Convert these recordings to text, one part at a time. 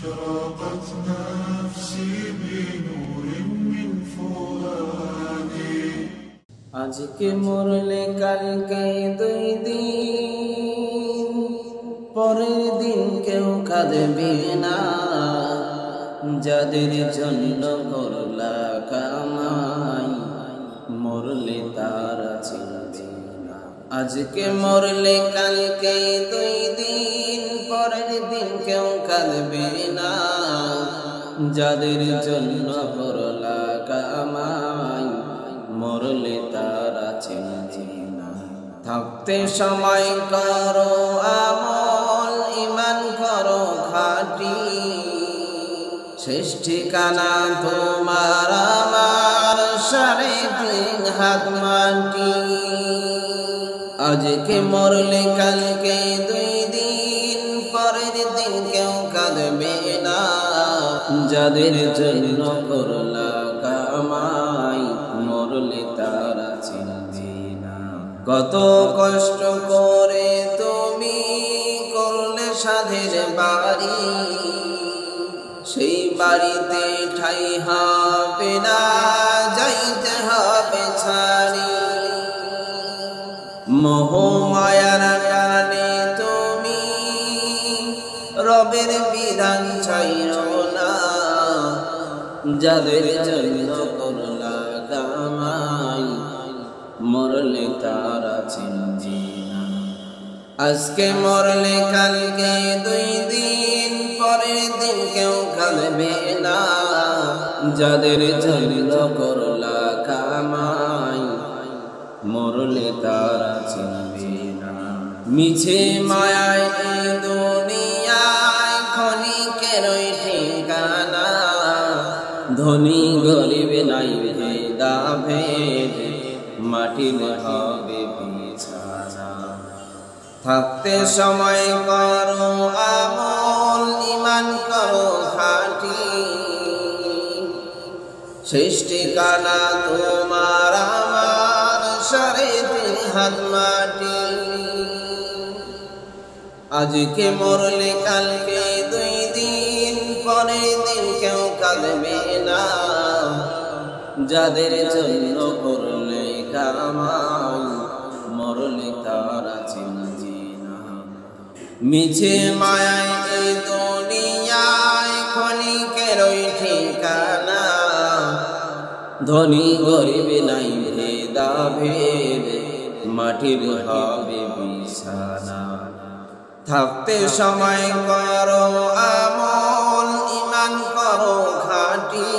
أشرقت نفسي بنور من فؤادي আজকে মরলে কালকে দুই দিন, পরের দিন কেউ কাঁদবে না, যাদের জন্য করলা কামাই মরলে তারা চিনবে না। আজকে মরলে কালকে দুই দিন, পরের দিন কেউ কাঁদবে না, যাদের জন্য করলা কামাই মরলে তারা চিনবে না। থাকতে সময় করো আমল, ইমান করো খাঁটি, শেষ ঠিকানা তোমার আমার 3.5 হাত মাটি। আজকে মরলে কালকে দুই দিন, পরের দিন কেউ কাঁদবে না, যাদের জন্য করলা কামাই মরলে তারা চিনবে না। কত কষ্ট করে তুমি করলে সাধের বাড়ি, সেই বাড়িতে ঠাই হবে না, যাইতে হবে ছাড়ি। মোহ মায়ার টানে তুমি রবের বিধান ছাইরো না, যাদের জন্য করলা কামাই মরলে তারা চিনবে না। আজকে মরলে কালকে দুই দিন, পরের দিন কেউ কাঁদবে না, যাদের জন্য করলা কামাই মরলে তারা চিনবে না। মিছে মায়ায় এই দুনিয়ায় ক্ষণিকেরই ঠিকানা, ধনী গরিব নাই ভেদা ভেদ, মাটির হবে বিছানা। থাকতে সময় করো আমল, ইমান করো খাঁটি, শেষ ঠিকানা তোমার আমার 3.5 হাত মাটি। আজকে মরলে কালকে দুই দিন, পরের দিন কেউ কাঁদবে না, যাদের জন্য করলে কামাই মরলে তারা চিনবে না। মিছে মায়ায় এই দুনিয়ায় ক্ষণিকেরই ঠিকানা, ধনী গরিব নাই ভেদা ভেদ, মাটির হবে বিছানা। থাকতে সময় করো আমল, ইমান করো খাঁটি,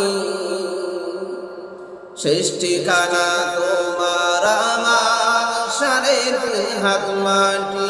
শেষ ঠিকানা তোমার আমার 3.5 হাত মাটি।